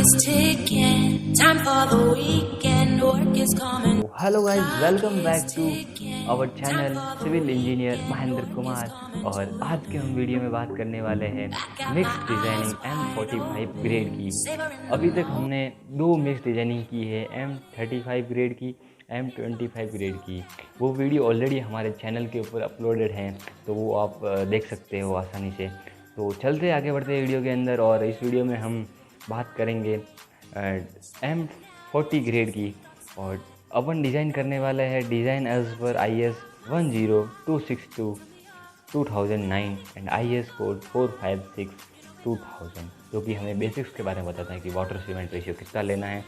is ticking. Time for the weekend. Work is coming. Hello guys, welcome back to our channel civil engineer Mahendra Kumar. और आज के हम video में बात करने वाले हैं मिक्स डिज़ाइनिंग M45 ग्रेड की। अभी तक हमने दो मिक्स डिज़ाइनिंग की है, M35 ग्रेड की, M25 ग्रेड की। वो वीडियो ऑलरेडी हमारे चैनल के ऊपर अपलोडेड हैं, तो वो आप देख सकते हो आसानी से। तो चलते आगे बढ़ते हैं वीडियो के अंदर, और इस वीडियो में हम बात करेंगे M40 ग्रेड की। और अपन डिज़ाइन करने वाला है डिज़ाइन एज पर IS 10262/2009 एंड IS कोड 456/2000, जो कि हमें बेसिक्स के बारे में बताता है कि वाटर सीमेंट रेशियो कितना लेना है,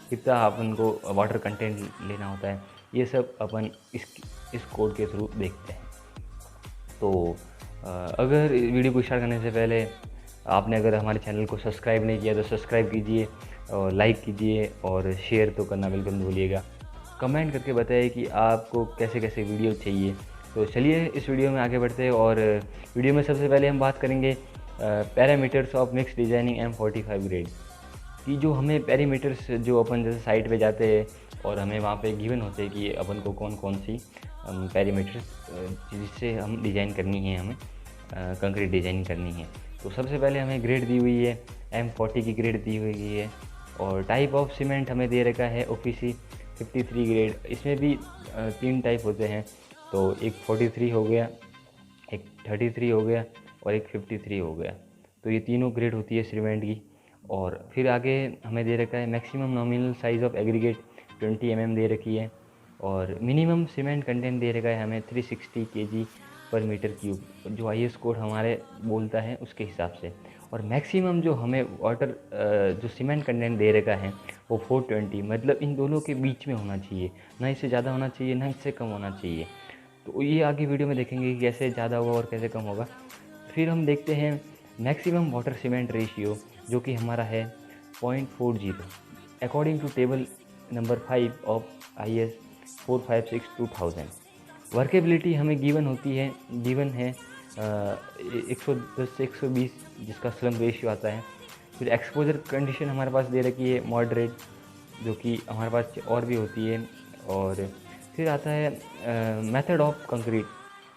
कितना अपन को वाटर कंटेंट लेना होता है। ये सब अपन इस कोड के थ्रू देखते हैं। तो अगर वीडियो को स्टार्ट करने से पहले आपने अगर हमारे चैनल को सब्सक्राइब नहीं किया तो सब्सक्राइब कीजिए, और लाइक कीजिए, और शेयर तो करना बिल्कुल नहीं भूलिएगा। कमेंट करके बताइए कि आपको कैसे कैसे वीडियो चाहिए। तो चलिए इस वीडियो में आगे बढ़ते हैं। और वीडियो में सबसे पहले हम बात करेंगे parameters of mix designing M45 grade की। जो हमें पैरामीटर्स, जो अपन जैसे साइट पे जाते हैं और हमें वहाँ पे गिवन होते हैं कि अपन को कौन कौन सी पैरामीटर्स जिससे हम डिज़ाइन करनी है, हमें कंक्रीट डिज़ाइनिंग करनी है। तो सबसे पहले हमें ग्रेड दी हुई है, M40 की ग्रेड दी हुई है। और टाइप ऑफ सीमेंट हमें दे रखा है OPC 53 ग्रेड। इसमें भी 3 टाइप होते हैं, तो एक 43 हो गया, एक 33 हो गया, और एक 53 हो गया। तो ये तीनों ग्रेड होती है सीमेंट की। और फिर आगे हमें दे रखा है maximum nominal size of aggregate 20 mm दे रखी है। और मिनिमम सीमेंट कंटेंट दे रखा है हमें 360 kg/m³, जो IS कोड हमारे बोलता है उसके हिसाब से। और मैक्सिमम जो हमें वाटर जो सीमेंट कंटेंट दे रखा है वो 420, मतलब इन दोनों के बीच में होना चाहिए, ना इससे ज़्यादा होना चाहिए ना इससे कम होना चाहिए। तो ये आगे वीडियो में देखेंगे कि कैसे ज़्यादा होगा और कैसे कम होगा। फिर हम देखते हैं मैक्सिमम वाटर सीमेंट रेशियो, जो कि हमारा है 0.40 according to table number 5 of IS 456/2000। Workability हमें गिवन है 110 से 120, जिसका स्लम रेशियो आता है। फिर एक्सपोजर कंडीशन हमारे पास दे रखी है मॉडरेट, जो कि हमारे पास और भी होती है। और फिर आता है मेथड ऑफ कंक्रीट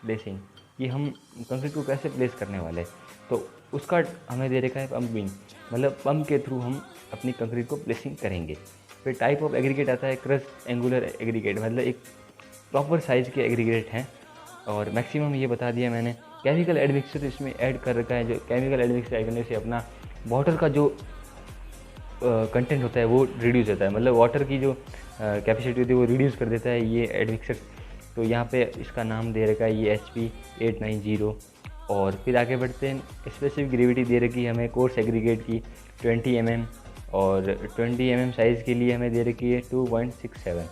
प्लेसिंग, कि हम कंक्रीट को कैसे प्लेस करने वाले हैं। तो उसका हमें दे रखा है पंपिंग, मतलब पंप के थ्रू हम अपनी कंक्रीट को प्लेसिंग करेंगे। फिर टाइप ऑफ एग्रीगेट आता है क्रस्ट एंगुलर एग्रीगेट, मतलब एक प्रॉपर साइज़ के एग्रीगेट हैं। और मैक्सिमम ये बता दिया मैंने। केमिकल एडमिक्सचर इसमें ऐड कर रखा है, जो केमिकल एडमिक्सचर ऐड करने से अपना वाटर का जो कंटेंट होता है वो रिड्यूस होता है, मतलब वाटर की जो कैपेसिटी होती है वो रिड्यूस कर देता है ये एडमिक्सचर। तो यहाँ पे इसका नाम दे रखा है ये HP 890। और फिर आगे बढ़ते हैं। स्पेसिफिक ग्रेविटी दे रखी है हमें कोर्स एग्रीगेट की 20 mm, और 20 mm साइज़ के लिए हमें दे रखी है 2.67।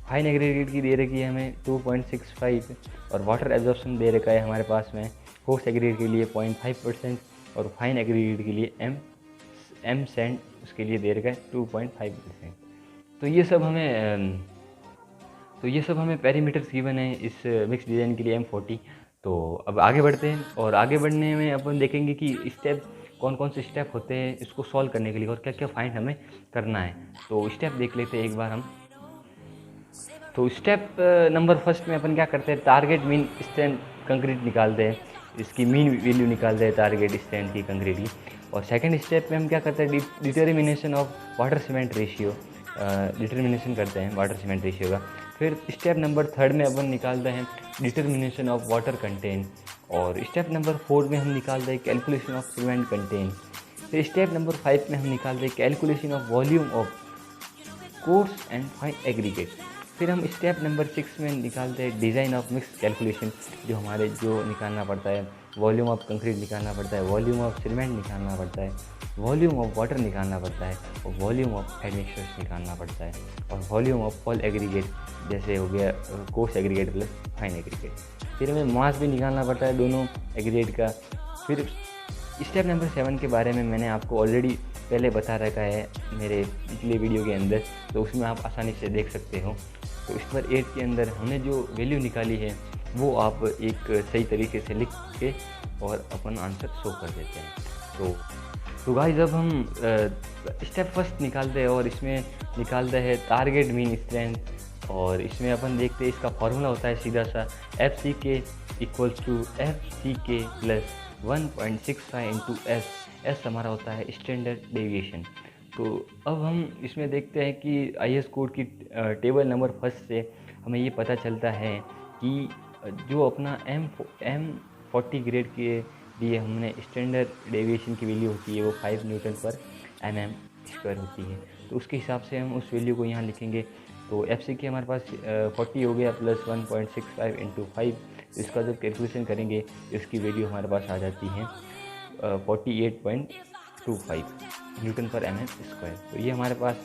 फाइन एग्रीगेट की दे रखी है हमें 2.65। और वाटर एब्जॉर्प्शन दे रखा है हमारे पास में कोर्स एग्रीगेट के लिए 0.5%, और फाइन एग्रीगेट के लिए M सैंड उसके लिए दे रखा है 2.5%। तो ये सब हमें पैरामीटर्स गिवन है इस मिक्स डिज़ाइन के लिए M40। तो अब आगे बढ़ते हैं, और आगे बढ़ने में अपन देखेंगे कि स्टेप कौन कौन से स्टेप होते हैं इसको सॉल्व करने के लिए, और क्या क्या फाइंड हमें करना है। तो स्टेप देख लेते हैं एक बार हम। तो स्टेप नंबर फर्स्ट में अपन क्या करते हैं, टारगेट मीन स्ट्रेंथ कंक्रीट निकालते हैं, इसकी मीन वैल्यू निकालते हैं टारगेट स्ट्रेंथ की कंक्रीट की। और सेकंड स्टेप में हम क्या करते हैं, determination of water cement ratio, determination करते हैं वाटर सीमेंट रेशियो का। फिर स्टेप नंबर थर्ड में अपन निकालते हैं डिटर्मिनेशन ऑफ वाटर कंटेंट। और स्टेप नंबर 4 में हम निकालते हैं कैलकुलेशन ऑफ सीमेंट कंटेंट। फिर स्टेप नंबर 5 में हम निकालते हैं calculation of volume of course and fine aggregate. फिर हम स्टेप नंबर 6 में निकालते हैं डिज़ाइन ऑफ मिक्स कैलकुलेशन, जो हमारे जो निकालना पड़ता है, वॉल्यूम ऑफ कंक्रीट निकालना पड़ता है, वॉल्यूम ऑफ सीमेंट निकालना पड़ता है, वॉल्यूम ऑफ वाटर निकालना पड़ता है, और वॉल्यूम ऑफ एडमिक्सचर्स निकालना पड़ता है, और वॉल्यूम ऑफ फॉल एग्रीगेट, जैसे हो गया coarse aggregate plus fine aggregate. फिर हमें मास भी निकालना पड़ता है दोनों एग्रीगेट का। फिर स्टेप नंबर 7 के बारे में मैंने आपको ऑलरेडी पहले बता रखा है मेरे पिछले वीडियो के अंदर, तो उसमें आप आसानी से देख सकते हो। तो स्टेप 8 के अंदर हमने जो वैल्यू निकाली है वो आप एक सही तरीके से लिख के और अपन आंसर शो कर देते हैं। तो तो गाइस अब हम स्टेप फर्स्ट निकालते हैं और इसमें निकालते हैं टारगेट मीन स्ट्रेंथ। और इसमें अपन देखते हैं इसका फॉर्मूला होता है सीधा सा एफ सी के इक्वल्स टू एफ सी के प्लस 1.65 इंटू एस। एस हमारा होता है स्टैंडर्ड डेविएशन। तो अब हम इसमें देखते हैं कि IS कोड की टेबल नंबर फर्स्ट से हमें ये पता चलता है कि जो अपना M40 ग्रेड के लिए हमने स्टैंडर्ड डेविएशन की वैल्यू होती है वो 5 न्यूटन पर mm स्क्वायर होती है। तो उसके हिसाब से हम उस वैल्यू को यहाँ लिखेंगे। तो FC हमारे पास 40 हो गया प्लस 1.65 इंटू 5। तो इसका जब कैलकुलेशन करेंगे इसकी वैल्यू हमारे पास आ जाती है 48.25 न्यूटन पर mm स्क्वायर। तो ये हमारे पास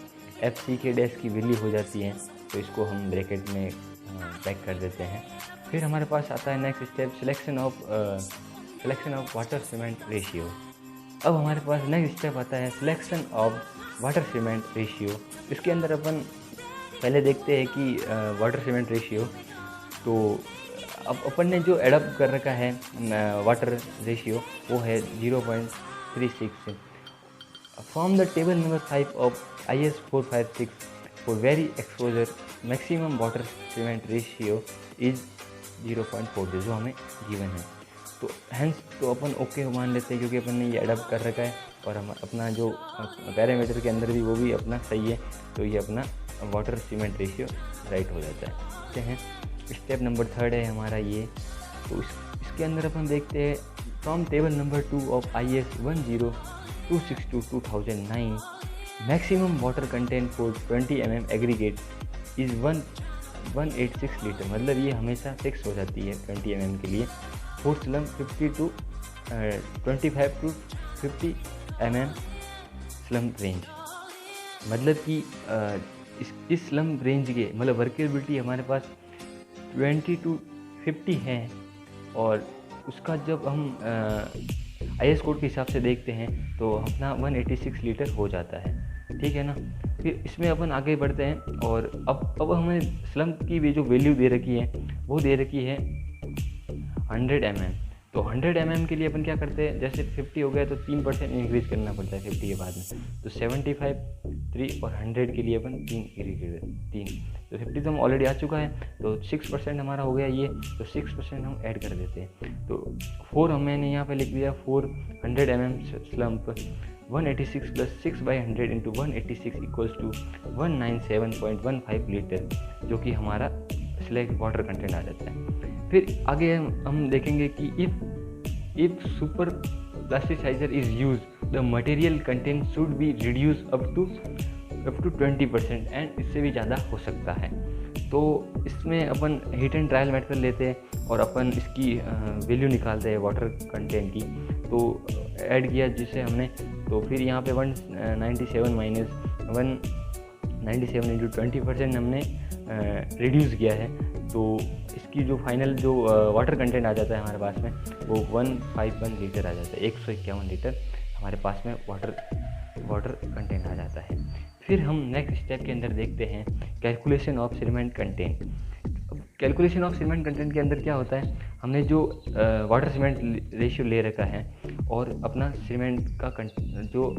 FC के डैश की वैल्यू हो जाती है। तो इसको हम ब्रैकेट में पैक कर देते हैं। फिर हमारे पास आता है next step selection of water cement ratio. अब हमारे पास नेक्स्ट स्टेप आता है selection of water cement ratio. इसके अंदर अपन पहले देखते हैं कि वाटर सीमेंट रेशियो। तो अब अपन ने जो एडप्ट कर रखा है वाटर रेशियो वो है 0.36। From the table number 5 of IS 456 for very exposure maximum water cement ratio is 0.40 जो हमें गिवन है। तो हैंस तो अपन ओके मान लेते हैं क्योंकि अपन ने ये अडप्ट कर रखा है और हम अपना जो पैरामीटर के अंदर भी वो भी अपना सही है। तो ये अपना वाटर सीमेंट रेशियो राइट हो जाता है। देखते हैं स्टेप नंबर 3 है हमारा ये। तो इसके अंदर अपन देखते हैं from table number 2 of IS 10262/2009 maximum water content for 20 mm aggregate is 186 litre. मतलब ये हमेशा फिक्स हो जाती है 20 mm के लिए। Four slum 25 to 50 mm slum range. मतलब कि इस स्लम रेंज के मतलब वर्केबिलिटी हमारे पास 20 to 50 है। और उसका जब हम IS कोड के हिसाब से देखते हैं तो अपना 186 लीटर हो जाता है। ठीक है ना। फिर इसमें अपन आगे बढ़ते हैं और अब हमें स्लम की भी जो वैल्यू दे रखी है वो दे रखी है 100 mm। तो 100 mm के लिए अपन क्या करते हैं, जैसे 50 हो गया तो 3% इंक्रीज़ करना पड़ता है 50 के बाद में। तो 75, 3 और 100 के लिए अपन 3 तो 50 तो हम ऑलरेडी आ चुका है। तो 6% हमारा हो गया ये। तो 6% हम ऐड कर देते हैं। तो 4 मैंने यहाँ पे लिख दिया 400 mm slump 186 plus 6/100 into 186 equals to 197.15 litre, जो कि हमारा स्लैग वाटर कंटेंट आ जाता है। फिर आगे हम देखेंगे कि if super plasticiser is use the material content should be reduce up to 20% and इससे भी ज़्यादा हो सकता है। तो इसमें अपन हीट एंड ट्रायल मेथड लेते हैं और अपन इसकी वैल्यू निकालते हैं वाटर कंटेंट की। तो ऐड किया जिसे हमने, तो फिर यहाँ पे 197 माइनस 197 इंटू 20% हमने रिड्यूस किया है। तो इसकी जो फाइनल जो वाटर कंटेंट आ जाता है हमारे पास में वो 151 लीटर आ जाता है। 151 लीटर हमारे पास में वाटर कंटेंट आ जाता है। फिर हम नेक्स्ट स्टेप के अंदर देखते हैं कैलकुलेशन ऑफ सीमेंट कंटेंट। अब कैलकुलेशन ऑफ सीमेंट कंटेंट के अंदर क्या होता है, हमने जो वाटर सीमेंट रेशियो ले रखा है और अपना सीमेंट का जो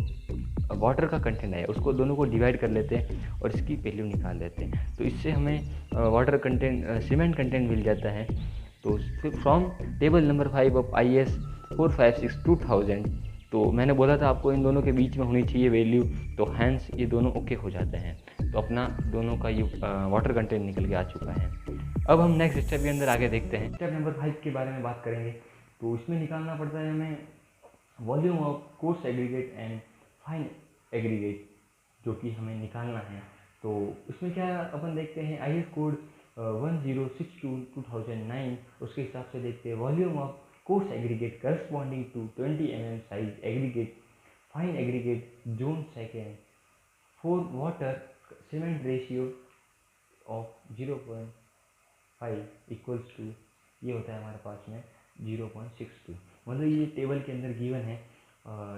वाटर का कंटेंट है उसको दोनों को डिवाइड कर लेते हैं और इसकी वैल्यू निकाल लेते हैं। तो इससे हमें वाटर कंटेंट सीमेंट कंटेंट मिल जाता है। तो from table number 5 of IS 456/2000। तो मैंने बोला था आपको इन दोनों के बीच में होनी चाहिए वैल्यू। तो हैंस ये दोनों ओके हो जाते हैं। तो अपना दोनों का ये वाटर कंटेंट निकल के आ चुका है। अब हम नेक्स्ट स्टेप के अंदर आगे देखते हैं। स्टेप नंबर 5 के बारे में बात करेंगे। तो इसमें निकालना पड़ता है हमें volume of coarse aggregate and fine aggregate, जो कि हमें निकालना है। तो उसमें क्या अपन देखते हैं IS कोड 1062/2009 उसके हिसाब से देखते हैं volume of coarse aggregate corresponding to 20 mm size aggregate fine aggregate zone second for water cement ratio of 0.5 equals to ये होता है हमारे पास में 0.62। मतलब ये टेबल के अंदर गिवन है।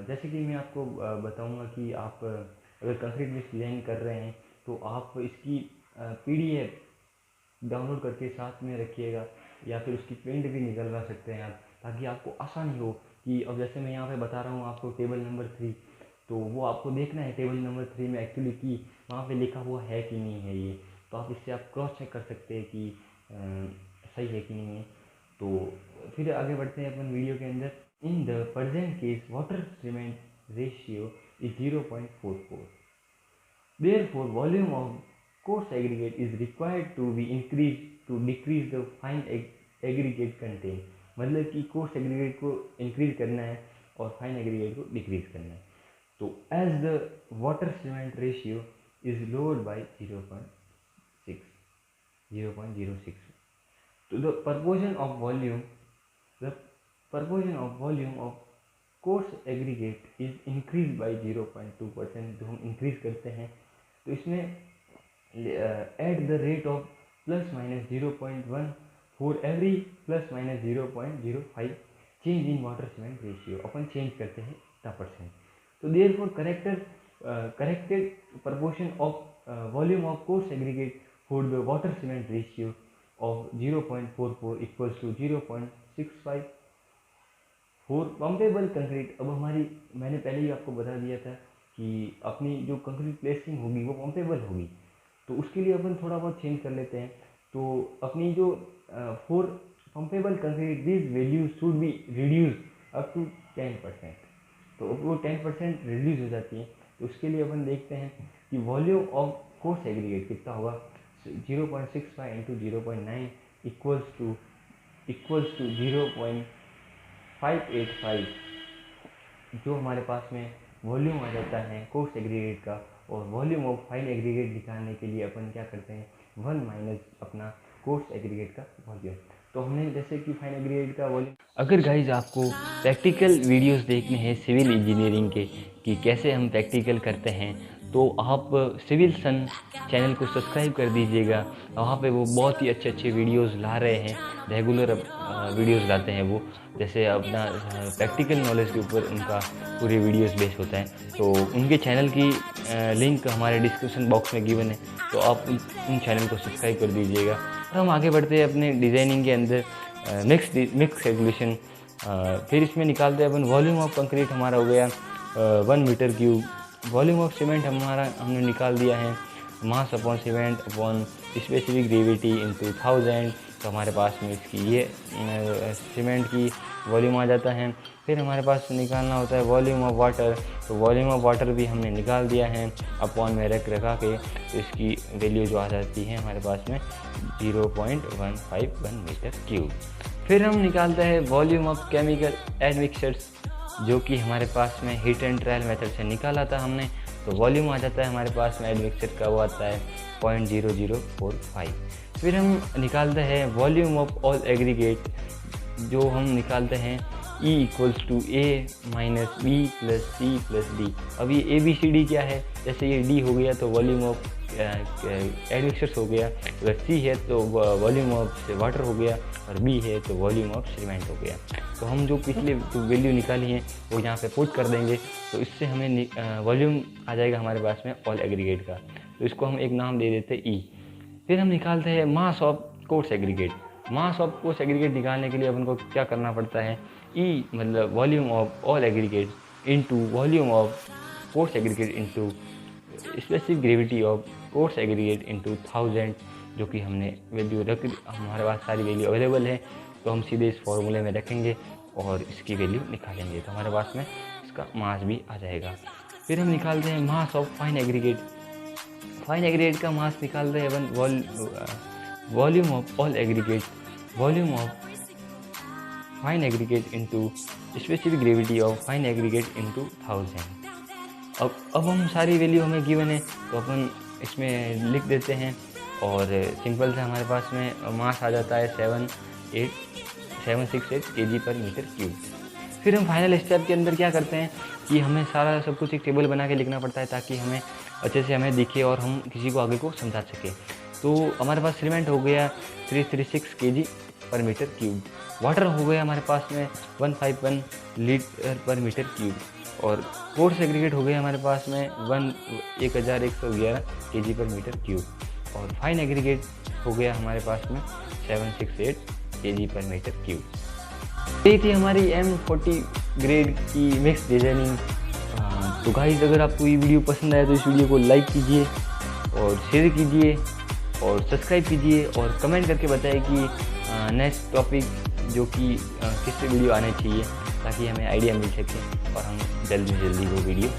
जैसे कि मैं आपको बताऊंगा कि आप अगर कंक्रीट बेस डिज़ाइन कर रहे हैं तो आप इसकी PDF डाउनलोड करके साथ में रखिएगा या फिर उसकी प्रिंट भी निकलवा सकते हैं आप, ताकि आपको आसानी हो कि अब जैसे मैं यहाँ पे बता रहा हूँ आपको टेबल नंबर 3 तो वो आपको देखना है टेबल नंबर 3 में एक्चुअली कि वहाँ पे लिखा हुआ है कि नहीं है ये, तो आप इससे आप क्रॉस चेक कर सकते हैं कि सही है कि नहीं है। तो फिर आगे बढ़ते हैं अपन वीडियो के अंदर। In the present case water cement ratio is 0.44, therefore volume of coarse aggregate is required to be increase to decrease the fine aggregate content. मतलब कि कोर्स एग्रीगेट को इंक्रीज करना है और फाइन एग्रीगेट को डिक्रीज करना है। तो as the water cement ratio is lowered by 0.06, तो the proportion of volume of coarse aggregate is increased by 0.2%। जो हम इंक्रीज करते हैं तो इसमें at the rate of ±0.1 for every ±0.05 change in water cement ratio, upon change करते हैं इतना परसेंट। तो therefore corrected proportion of volume of coarse aggregate for the water cement ratio of 0.44 equals to 0.65 for pumpable concrete. अब हमारी, मैंने पहले ही आपको बता दिया था कि अपनी जो कंक्रीट प्लेसिंग होगी वो पम्पेबल होगी, तो उसके लिए अपन थोड़ा बहुत चेंज कर लेते हैं। तो अपनी जो for pumpable concrete this value should be reduce up to 10%, तो वो 10% रिड्यूस हो जाती है। तो उसके लिए अपन देखते हैं कि वॉल्यूम ऑफ कोर्स एग्रीगेट कितना होगा, 0.65 इंटू 0.9 इक्वल्स टू 0.585, जो हमारे पास में वॉल्यूम आ जाता है कोर्स एग्रीगेट का। और वॉल्यूम ऑफ फाइन एग्रीगेट निकालने के लिए अपन क्या करते हैं, 1 माइनस अपना कोर्स एग्रीगेट का वॉल्यूम। तो हमने जैसे कि फाइन एग्रीगेट का वॉल्यूम। अगर गाइज आपको प्रैक्टिकल वीडियोस देखने हैं सिविल इंजीनियरिंग के कि कैसे हम प्रैक्टिकल करते हैं, तो आप सिविल सन चैनल को सब्सक्राइब कर दीजिएगा। वहाँ पे वो बहुत ही अच्छे वीडियोस ला रहे हैं, रेगुलर वीडियोस लाते हैं वो, जैसे अपना प्रैक्टिकल नॉलेज के ऊपर उनका पूरे वीडियोस बेस होता है। तो उनके चैनल की लिंक हमारे डिस्क्रिप्शन बॉक्स में गिवन है, तो आप उन चैनल को सब्सक्राइब कर दीजिएगा। और हम आगे बढ़ते हैं अपने डिज़ाइनिंग के अंदर मिक्स रेगुलेशन। फिर इसमें निकालते हैं अपन वॉल्यूम ऑफ कंक्रीट हमारा हो गया 1 metre cube. Volume of cement हमने निकाल दिया है mass upon cement upon specific gravity into 1000। तो हमारे पास में इसकी ये सीमेंट की वॉल्यूम आ जाता है। फिर हमारे पास निकालना होता है वॉल्यूम ऑफ वाटर। तो वॉल्यूम ऑफ वाटर भी हमने निकाल दिया है अपॉन में रखा के, तो इसकी वैल्यू जो आ जाती है हमारे पास में 0.151 मीटर क्यूब। फिर हम निकालते हैं वॉल्यूम ऑफ केमिकल एडमिक्सचर्स, जो कि हमारे पास में हीट एंड ट्रायल मेथड से निकाला था हमने। तो वॉल्यूम आ जाता है हमारे पास में एडमिक्सचर का, वो आता है 0.0045। फिर हम निकालते हैं वॉल्यूम ऑफ ऑल एग्रीगेट, जो हम निकालते हैं E equals to A minus B plus C plus D। अब ये ABCD क्या है, जैसे ये D हो गया तो वॉल्यूम ऑफ एडमिक्सचर्स हो गया, अगर C है तो वॉल्यूम ऑफ वाटर हो गया, और B है तो वॉल्यूम ऑफ सीमेंट हो गया। तो हम जो पिछले जो वैल्यू निकाली है वो यहाँ पे पुट कर देंगे, तो इससे हमें वॉल्यूम आ जाएगा हमारे पास में ऑल एग्रीगेट का। तो इसको हम एक नाम दे देते हैं E। फिर हम निकालते हैं mass of coarse aggregate. Mass of coarse aggregate निकालने के लिए अपन को क्या करना पड़ता है, E मतलब volume of all aggregate into volume of coarse aggregate into specific gravity of coarse aggregate into 1000, जो कि हमने वैल्यू रख, हमारे पास सारी वैल्यू अवेलेबल है। तो हम सीधे इस फॉर्मूले में रखेंगे और इसकी वैल्यू निकालेंगे, तो हमारे पास में इसका मास भी आ जाएगा। फिर हम निकालते हैं mass of fine aggregate. Fine aggregate का मास निकालते हैं upon volume of all aggregate, volume of fine aggregate into specific gravity of fine aggregate into 1000। अब हम सारी वैल्यू हमें गिवन है, तो अपन इसमें लिख देते हैं और सिंपल से हमारे पास में मास आ जाता है 768 kg पर मीटर क्यूब। फिर हम फाइनल स्टेप के अंदर क्या करते हैं कि हमें सारा सब कुछ एक टेबल बना के लिखना पड़ता है, ताकि हमें अच्छे से हमें दिखे और हम किसी को आगे को समझा सकें। तो हमारे पास सीमेंट हो गया 336 kg पर मीटर क्यूब, वाटर हो गया हमारे पास में 151 लीटर पर मीटर क्यूब, और कोर्स एग्रीगेट हो गया हमारे पास में 1111 kg पर मीटर क्यूब, और फाइन एग्रीगेट हो गया हमारे पास में 768 kg पर मीटर क्यूब। ये थी हमारी M40 ग्रेड की मिक्स डिजाइनिंग तो गाइस अगर आपको ये वीडियो पसंद आया तो इस वीडियो को लाइक कीजिए और शेयर कीजिए और सब्सक्राइब कीजिए और कमेंट करके बताइए कि नेक्स्ट टॉपिक जो कि किस पे वीडियो आने चाहिए, ताकि हमें आइडिया मिल सके और हम जल्दी से जल्दी वो वीडियो